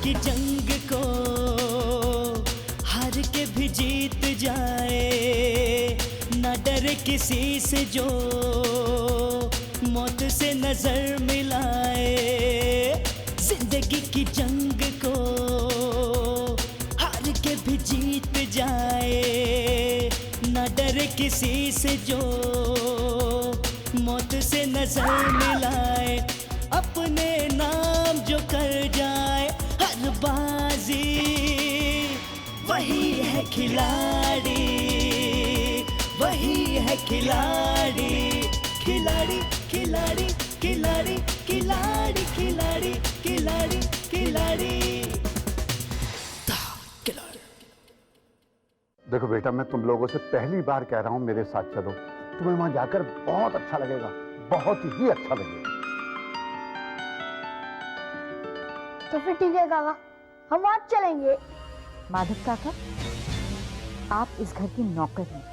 की जंग को हार के भी जीत जाए, ना डरे किसी से जो मौत से नजर मिलाए। जिंदगी की जंग को हार के भी जीत जाए, ना डरे किसी से जो मौत से नजर मिलाए। अपने नाम जो कर जाए हर बाजी, वही है खिलाड़ी, वही है खिलाड़ी। खिलाड़ी खिलाड़ी खिलाड़ी खिलाड़ी खिलाड़ी खिलाड़ी खिलाड़ी। देखो बेटा, मैं तुम लोगों से पहली बार कह रहा हूं मेरे साथ चलो। तुम्हें वहां जाकर बहुत अच्छा लगेगा, बहुत ही अच्छा लगेगा। तो फिर ठीक है काका, हम आज चलेंगे। माधव काका, आप इस घर की नौकर हैं।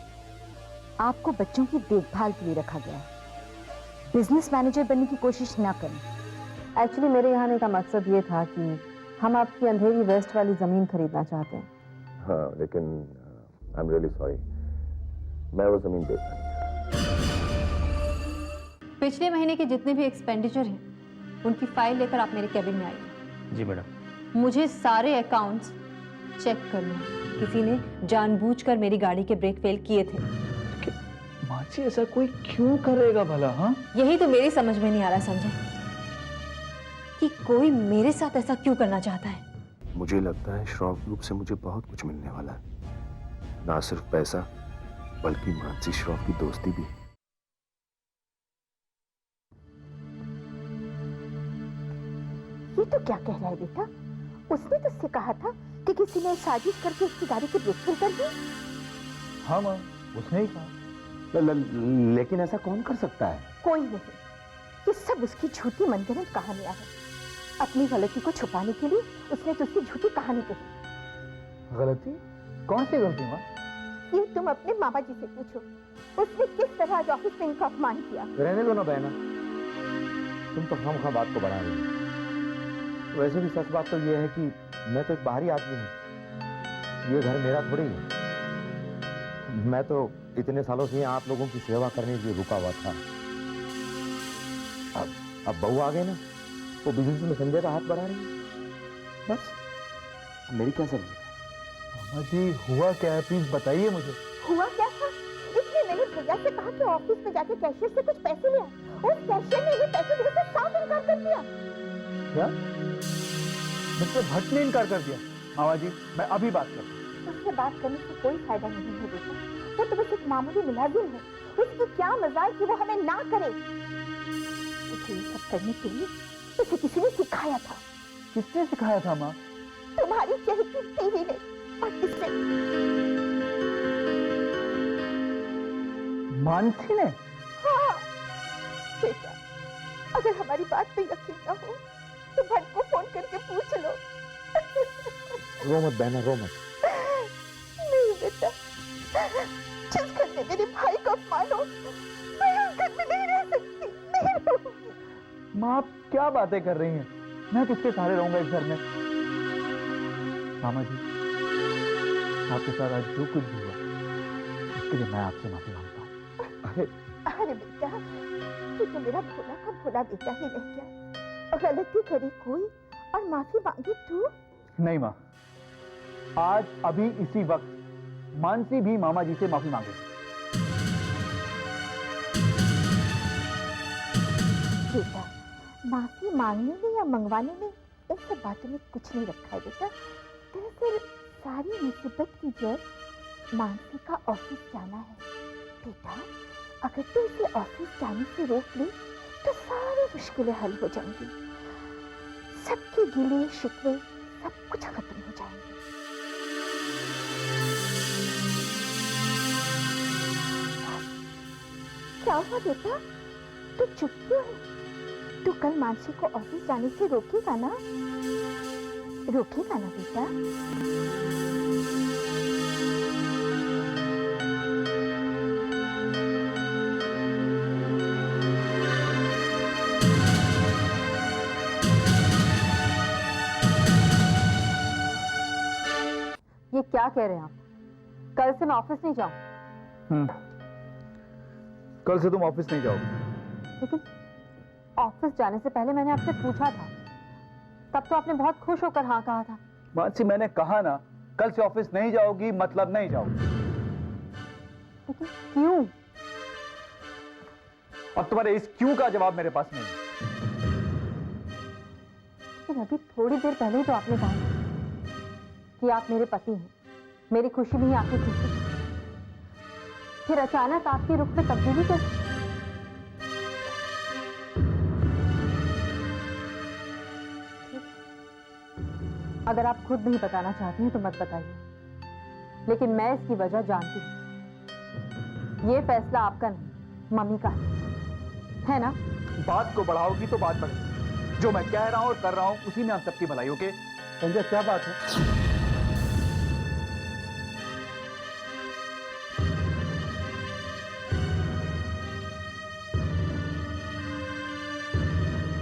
आपको बच्चों की देखभाल के लिए रखा गया है। बिजनेस मैनेजर बनने की कोशिश ना करें। एक्चुअली मेरे यहाँ आने का मकसद ये था कि हम आपकी अंधेरी वेस्ट वाली जमीन खरीदना चाहते हैं। हाँ, लेकिन आई एम रियली सॉरी, मैं वो जमीन बेचना नहीं चाहता। पिछले महीने के जितने भी एक्सपेंडिचर हैं उनकी फाइल लेकर आप मेरे कैबिन में आइए। जी मैडम। मुझे सारे अकाउंट्स चेक करने हैं। किसी ने जानबूझकर मेरी गाड़ी के ब्रेक फेल किए थे। माची, ऐसा कोई क्यों करेगा भला? हाँ, यही तो मेरी समझ में नहीं आ रहा संजय, कि कोई मेरे साथ ऐसा क्यों करना चाहता है। मुझे लगता है श्रॉफ ग्रुप से मुझे बहुत कुछ मिलने वाला है, ना सिर्फ पैसा बल्कि मानसी श्रॉफ की दोस्ती भी। ये तो क्या कह रहा है बेटा? उसने तो उससे कहा था कि किसी ने साजिश करके उसकी गाड़ी की ब्रेक फेल कर दी। हाँ माँ, उसने ही कहा। लेकिन ऐसा कौन कर सकता है? कोई नहीं, ये सब उसकी झूठी मनगढ़ंत कहानियां हैं। अपनी गलती को छुपाने के लिए उसने तुझसे झूठी कहानी कही। गलती? कौन सी गलती माँ? ये तुम अपने मामा जी से पूछो, उसने किस तरह आज ऑफिस में इनका अपमान किया। रहने दो ना बहना, तुम तो खामखा बात को बढ़ा रही हो। वैसे भी सच बात तो ये है कि मैं तो एक बाहरी आदमी हूँ, ये घर मेरा थोड़ी है। मैं तो इतने सालों से आप लोगों की सेवा करने के लिए रुका हुआ था। अब बहू आ गए ना, वो बिजनेस में संजय का हाथ बढ़ा रही है। बस मेरी क्या जरूरत है? मामा जी, हुआ क्या है, प्लीज बताइए मुझे। हुआ क्या था? इसने मेरे भैया से कहा कि ऑफिस में जाके कैशियर से कुछ पैसे ले आ। उस कैशियर ने इन्हें पैसे देने से साफ इनकार कर दिया। क्या? मिस्टर भट्ट ने इनकार कर दिया? मामा जी, मैं अभी बात करता हूँ। उससे बात करने से कोई फायदा नहीं है बेटा, वो तो बस एक मामूली मुलाजिम है। उसकी क्या मजाल कि वो हमें ना करे। उसे ये सब करने के लिए उसे किसी ने सिखाया था। किसने सिखाया था माँ? तुम्हारी चहेती टीवी ने। और किसने? मानसी ने? हाँ बेटा, अगर हमारी बात पे यकीन ना हो तो भट्ट को फोन करके पूछ लो। रो मत बहना, रो मत। नहीं बेटा, जिस घर में मेरे भाई का अपमान हो, मैं उस घर में नहीं रह सकती, नहीं रहूंगी। माँ, आप क्या बातें कर रही हैं? मैं किसके सहारे रहूंगा इस घर में? मामा जी, आपके साथ आज जो कुछ भी हुआ उसके लिए मैं आपसे माफी मांगता हूँ। अरे बेटा, तू तो मेरा भोला का भोला बेटा ही रह गया। गलती करे कोई और माफी मांगे तू? नहीं माँ, आज अभी इसी वक्त मानसी भी मामा जी से माफी मांगे। बेटा, माफी मांगने में या मंगवाने में इन सब बातों में कुछ नहीं रखा है बेटा। दरअसल सारी मुसीबत की जड़ मानसी का ऑफिस जाना है। बेटा, अगर तू इसे ऑफिस जाने से रोक ले तो सारी मुश्किलें हल हो जाएंगी। सबके गिले शिकवे सब कुछ खत्म हो जाएंगे। क्या हुआ बेटा, तू चुप क्यों है? तू कल मानसी को ऑफिस जाने से रोकेगा ना? रोकेगा ना बेटा? क्या कह रहे हैं आप? कल से मैं ऑफिस नहीं जाऊं। कल से तुम ऑफिस नहीं जाओगे? लेकिन ऑफिस जाने से पहले मैंने आपसे पूछा था, तब तो आपने बहुत खुश होकर हाँ कहा था। मानसी, मैंने कहा ना, कल से ऑफिस नहीं जाओगी मतलब नहीं जाओगी। लेकिन क्यों? और तुम्हारे इस क्यों का जवाब मेरे पास नहीं है। लेकिन अभी थोड़ी देर पहले ही तो आपने कहा कि आप मेरे पति हैं, मेरी खुशी में ही आपकी खुशी। फिर अचानक आपके रुख में तब्दीली कैसे? अगर आप खुद नहीं बताना चाहते हैं तो मत बताइए, लेकिन मैं इसकी वजह जानती हूं। ये फैसला आपका नहीं, मम्मी का है ना? बात को बढ़ाओगी तो बात बढ़ेगी। जो मैं कह रहा हूं और कर रहा हूं उसी में हम सबकी भलाई। ओके संजय, क्या बात है?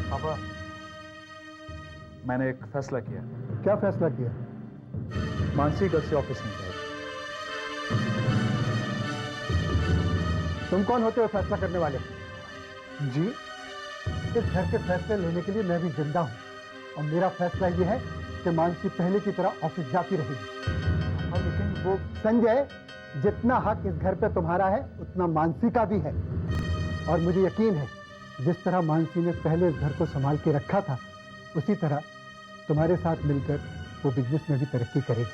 पापा, मैंने एक फैसला किया। क्या फैसला किया? मानसी कल से ऑफिस नहीं जाएगी। तुम कौन होते हो फैसला करने वाले? जी? इस घर के फैसले लेने के लिए मैं भी जिंदा हूँ, और मेरा फैसला यह है कि मानसी पहले की तरह ऑफिस जाती रहेगी। लेकिन वो संजय, जितना हक इस घर पे तुम्हारा है उतना मानसी का भी है। और मुझे यकीन है जिस तरह मानसी ने पहले इस घर को संभाल के रखा था, उसी तरह तुम्हारे साथ मिलकर वो बिजनेस में भी तरक्की करेगी।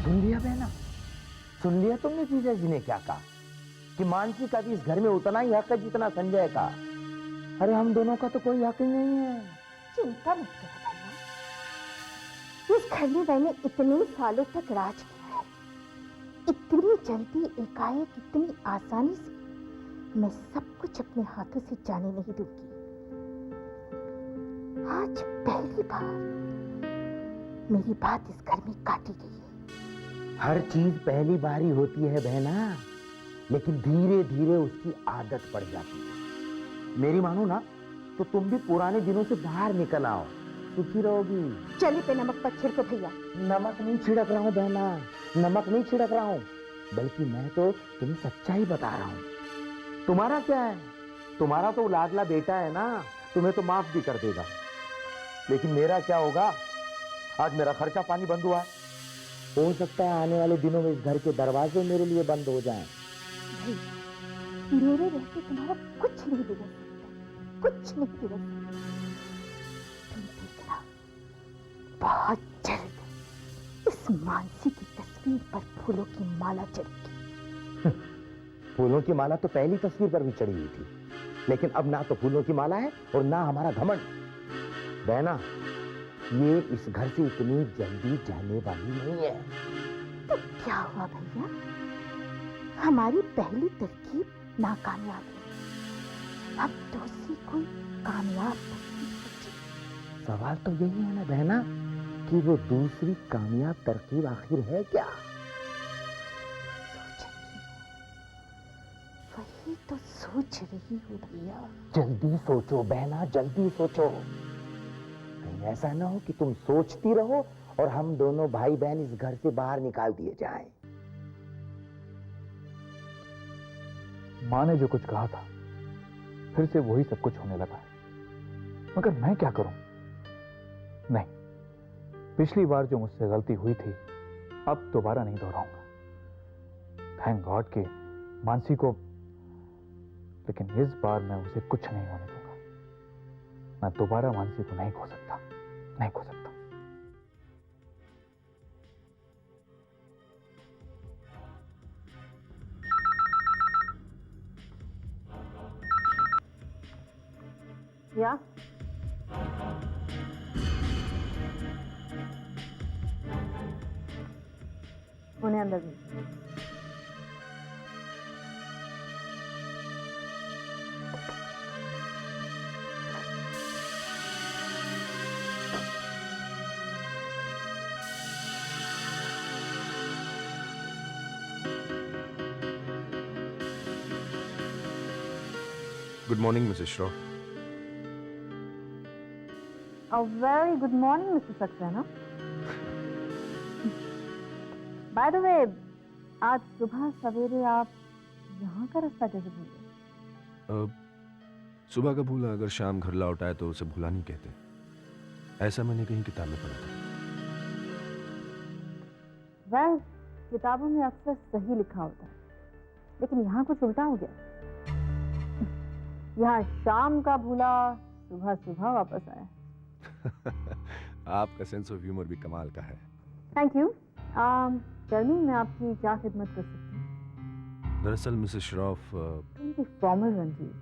सुन लिया बहना, सुन लिया तुमने जीजा जी ने क्या कहा कि मानसी का भी इस घर में उतना ही हक है जितना संजय का। अरे हम दोनों का तो कोई हक ही नहीं है। चिंता मत करो भैया, इस घर में मैंने इतने सालों तक राज किया है। इतनी जल्दी एकाएक इतनी आसानी से मैं सब कुछ अपने हाथों से जाने नहीं दूंगी। आज पहली बार मेरी बात इस घर में काटी गई है। हर चीज पहली बारी होती है बहना, लेकिन धीरे धीरे उसकी आदत पड़ जाती है। मेरी मानो ना तो तुम भी पुराने दिनों से बाहर निकल आओ, सुखी रहोगी। चले पे नमक मत छिड़को भैया। नमक नहीं छिड़क रहा हूँ बहना, नमक नहीं छिड़क रहा हूँ, बल्कि मैं तो तुम्हें सच्चाई बता रहा हूँ। तुम्हारा क्या है, तुम्हारा तो लाडला बेटा है ना, तुम्हें तो माफ भी कर देगा। लेकिन मेरा क्या होगा? आज मेरा खर्चा पानी बंद हुआ है, हो सकता है आने वाले दिनों में इस घर के दरवाजे मेरे लिए बंद हो जाएं। मेरे रहते तुम्हारा कुछ नहीं बिगड़ सकता, कुछ नहीं बिगड़ सकता। तुम देखना, बहुत जल्द इस मानसी की तस्वीर पर फूलों की माला चढ़ेगी। फूलों की माला तो पहली तस्वीर पर भी चढ़ी हुई थी, लेकिन अब ना तो फूलों की माला है और ना हमारा घमंड। बहना, ये इस घर से इतनी जल्दी जाने वाली नहीं है। तो क्या हुआ भैया, हमारी पहली तरकीब नाकामयाब है, अब दूसरी कोई कामयाब तरकीब सोचिए। सवाल तो यही है ना बहना कि वो दूसरी कामयाब तरकीब आखिर है क्या? वही तो सोच रही हूँ भैया। जल्दी सोचो बहना, जल्दी सोचो। कहीं ऐसा ना हो कि तुम सोचती रहो और हम दोनों भाई बहन इस घर से बाहर निकाल दिए जाएं। माँ ने जो कुछ कहा था फिर से वही सब कुछ होने लगा, मगर मैं क्या करूं? नहीं, पिछली बार जो मुझसे गलती हुई थी अब दोबारा नहीं दोहराऊंगा। थैंक गॉड कि मानसी को, लेकिन इस बार मैं उसे कुछ नहीं होने दूंगा। मैं दोबारा मानसी को नहीं खो सकता, नहीं खो सकता। या उन्हें अंदर भेजिए। Good morning Mrs Shroff. A very good morning, Mr. Saxena. By the way, आज सुबह सवेरे आप यहाँ का रास्ता कैसे भूल गए? सुबह का भूला अगर शाम घर लौट आए तो उसे भूला नहीं कहते, ऐसा मैंने कहीं किताब में पढ़ा था। वह किताबों में अक्सर सही लिखा होता है, लेकिन यहाँ कुछ उल्टा हो गया। यहाँ शाम का भूला सुबह सुबह वापस आया। आपका सेंस ऑफ ह्यूमर भी कमाल का है। Thank you. टेल मी, मैं आपकी क्या खिदमत कर सकती हूँ? दरअसल Mrs Shroff, formal Ranjit,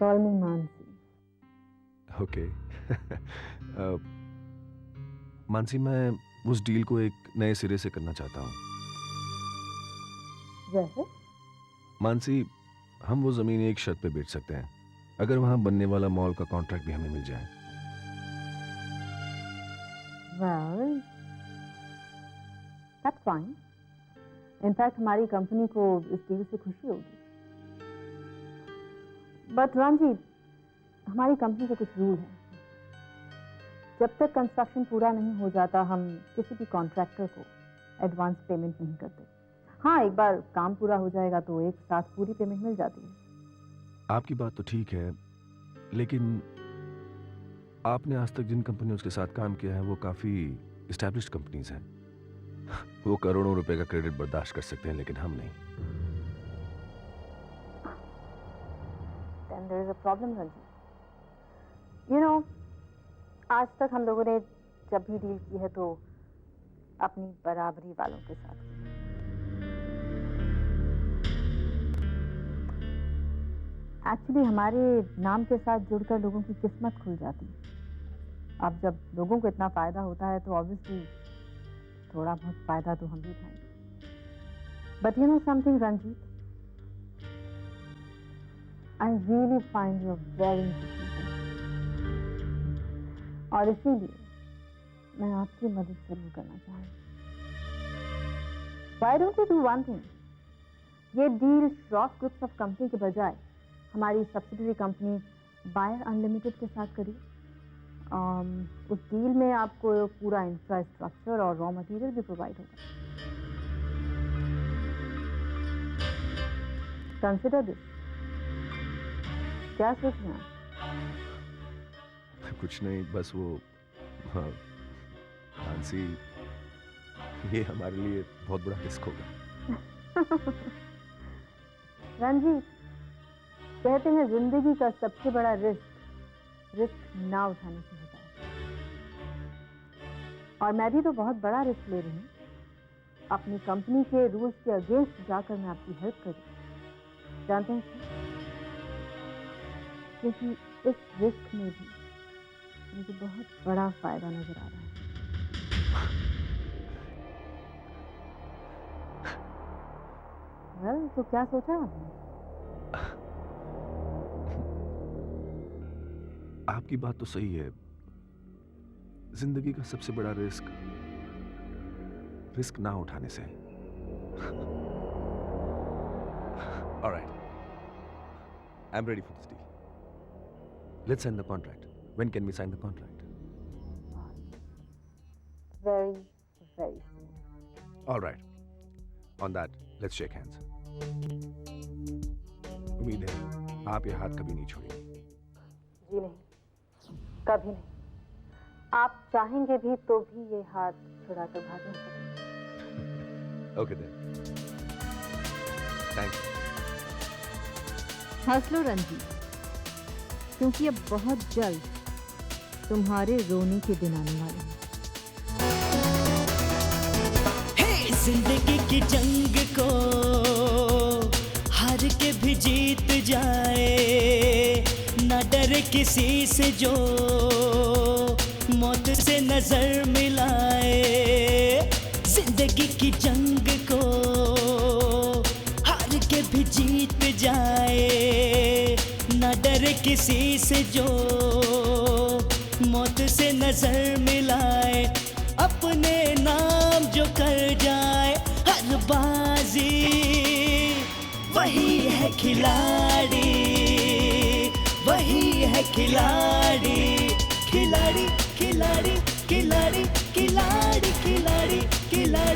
call me Mansi. Okay. Mansi, मैं उस डील को एक नए सिरे से करना चाहता हूँ। जैसे? मानसी, हम वो जमीन एक शर्त पे बेच सकते हैं, अगर वहां बनने वाला मॉल का कॉन्ट्रैक्ट भी हमें मिल जाए। Well, that's fine. In fact, हमारी कंपनी को इस डील से खुशी होगी। But रंजीत, हमारी कंपनी के कुछ रूल हैं। जब तक कंस्ट्रक्शन पूरा नहीं हो जाता, हम किसी भी कॉन्ट्रैक्टर को एडवांस पेमेंट नहीं करते। हाँ, एक बार काम पूरा हो जाएगा तो एक साथ पूरी पेमेंट मिल जाती है। आपकी बात तो ठीक है, लेकिन आपने आज तक जिन कंपनियों के साथ काम किया है वो काफी एस्टैब्लिश्ड कंपनीज हैं। वो करोड़ों रुपए का क्रेडिट बर्दाश्त कर सकते हैं, लेकिन हम नहीं। Then there is a problem, Ranjit. You know, आज तक हम लोगों ने जब भी डील की है तो अपनी बराबरी वालों के साथ की। एक्चुअली हमारे नाम के साथ जुड़कर लोगों की किस्मत खुल जाती है। अब जब लोगों को इतना फायदा होता है तो ऑब्वियसली थोड़ा बहुत फायदा तो हम भी उठाएंगे। But you know something Ranjit, I really find you very interesting, और इसीलिए मैं आपकी मदद जरूर करना चाहूँगी। Why don't you do one thing? ये deal Shroff groups of company के बजाय हमारी सब्सिडरी कंपनी बायर अनलिमिटेड के साथ करिए। उस डील में आपको पूरा इंफ्रास्ट्रक्चर और रॉ मटेरियल भी प्रोवाइड होगा। Consider this. क्या सोच रहे हैं आप? कुछ नहीं, बस वो मानसी, ये हमारे लिए बहुत बड़ा रिस्क होगा। रंजीत, कहते हैं जिंदगी का सबसे बड़ा रिस्क ना उठाने से होता है। और मैं भी तो बहुत बड़ा रिस्क ले रही हूँ। अपनी कंपनी के रूल्स के अगेंस्ट जाकर मैं आपकी हेल्प कर रही हूँ। जानते हैं क्यों? क्योंकि इस रिस्क में भी मुझे बहुत बड़ा फायदा नजर आ रहा है। तो क्या सोचा आपने? आपकी बात तो सही है। जिंदगी का सबसे बड़ा रिस्क ना उठाने से। Alright, I'm ready for this deal. Let's sign the contract. When can we sign the contract? Very, very soon. Alright. On that, let's shake hands. उम्मीद है आप ये हाथ कभी नहीं छोड़ेंगे। जी नहीं, कभी नहीं। आप चाहेंगे भी तो भी ये हाथ छुड़ाकर भाग नहीं सकते। Okay then. Thank you. हंस लो रंजीत, क्योंकि अब बहुत जल्द तुम्हारे रोने के दिन आने वाले हैं। जिंदगी की जंग को हार के भी जीत जाए, ना डरे किसी से जो मौत से नजर मिलाए। जिंदगी की जंग को हार के भी जीत जाए, ना डरे किसी से जो मौत से नजर मिलाए। अपने नाम जो कर जाए हर बाजी, वही है खिलाड़ी, वही है खिलाड़ी, खिलाड़ी खिलाड़ी खिलाड़ी खिलाड़ी खिलाड़ी खिलाड़ी।